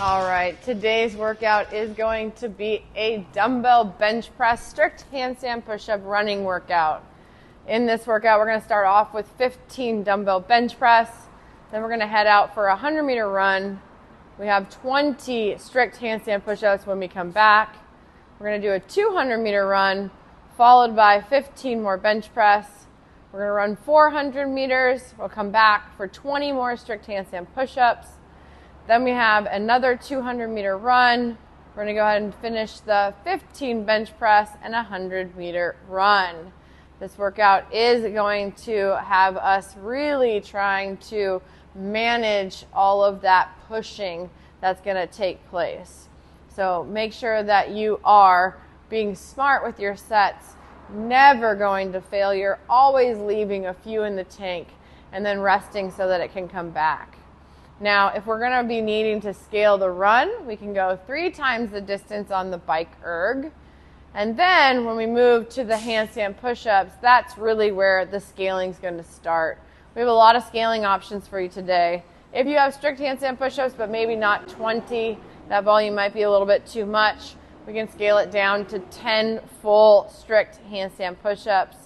All right, today's workout is going to be a dumbbell bench press, strict handstand push-up running workout. In this workout, we're going to start off with 15 dumbbell bench press. Then we're going to head out for a 100-meter run. We have 20 strict handstand push-ups when we come back. We're going to do a 200-meter run, followed by 15 more bench press. We're going to run 400 meters. We'll come back for 20 more strict handstand push-ups. Then we have another 200-meter run. We're going to go ahead and finish the 15 bench press and a 100-meter run. This workout is going to have us really trying to manage all of that pushing that's going to take place. So make sure that you are being smart with your sets, never going to failure, always leaving a few in the tank and then resting so that it can come back. Now, if we're going to be needing to scale the run, we can go 3 times the distance on the bike erg. And then when we move to the handstand push-ups, that's really where the scaling is going to start. We have a lot of scaling options for you today. If you have strict handstand push-ups, but maybe not 20, that volume might be a little bit too much. We can scale it down to 10 full strict handstand push-ups.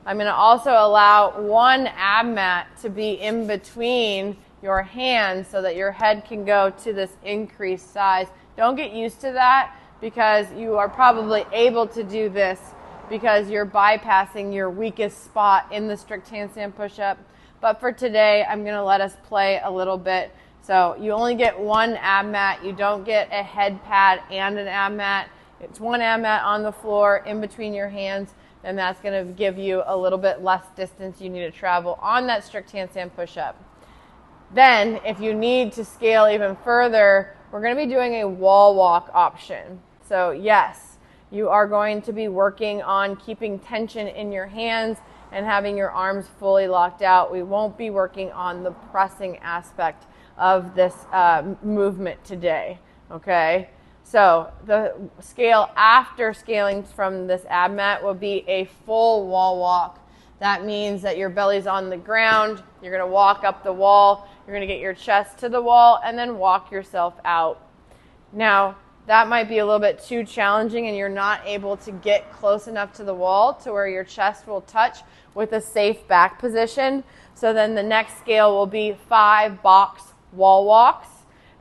I'm going to also allow 1 ab mat to be in between your hands so that your head can go to this increased size. Don't get used to that because you are probably able to do this because you're bypassing your weakest spot in the strict handstand push-up. But for today, I'm going to let us play a little bit. So you only get 1 ab mat. You don't get a head pad and an ab mat. It's 1 ab mat on the floor in between your hands, and that's going to give you a little bit less distance you need to travel on that strict handstand push-up. Then, if you need to scale even further, we're going to be doing a wall walk option. So yes, you are going to be working on keeping tension in your hands and having your arms fully locked out. We won't be working on the pressing aspect of this movement today, okay? So the scale after scaling from this ab mat will be a full wall walk. That means that your belly's on the ground, you're going to walk up the wall, you're going to get your chest to the wall, and then walk yourself out. Now, that might be a little bit too challenging and you're not able to get close enough to the wall to where your chest will touch with a safe back position. So then the next scale will be 5 box wall walks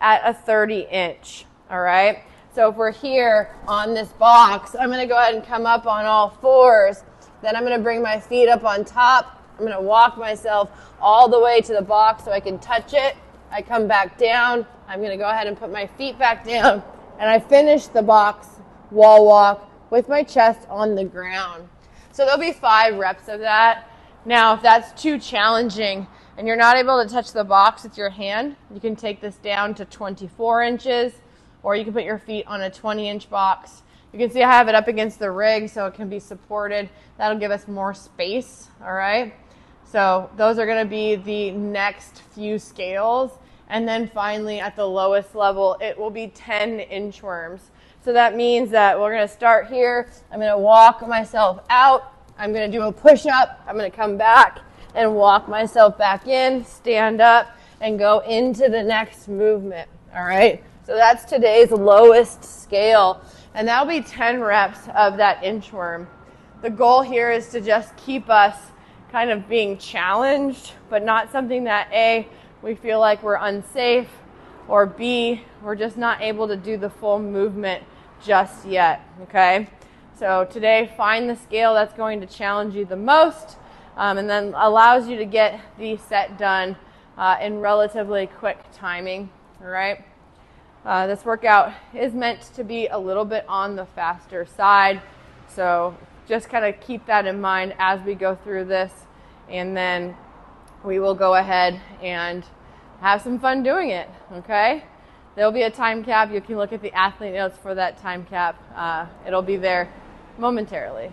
at a 30-inch, all right? So if we're here on this box, I'm going to go ahead and come up on all fours. Then I'm going to bring my feet up on top. I'm going to walk myself all the way to the box so I can touch it. I come back down. I'm going to go ahead and put my feet back down. And I finish the box wall walk with my chest on the ground. So there'll be 5 reps of that. Now, if that's too challenging and you're not able to touch the box with your hand, you can take this down to 24 inches, or you can put your feet on a 20-inch box. You can see I have it up against the rig so it can be supported. That'll give us more space, all right? So those are going to be the next few scales. And then finally, at the lowest level, it will be 10 inchworms. So that means that we're going to start here. I'm going to walk myself out. I'm going to do a push-up. I'm going to come back and walk myself back in, stand up, and go into the next movement, all right? So that's today's lowest scale. And that'll be 10 reps of that inchworm. The goal here is to just keep us kind of being challenged, but not something that A, we feel like we're unsafe, or B, we're just not able to do the full movement just yet, okay? So today, find the scale that's going to challenge you the most, and then allows you to get the set done in relatively quick timing, all right? This workout is meant to be a little bit on the faster side, so just kind of keep that in mind as we go through this, and then we will go ahead and have some fun doing it, okay? There'll be a time cap. You can look at the athlete notes for that time cap. It'll be there momentarily.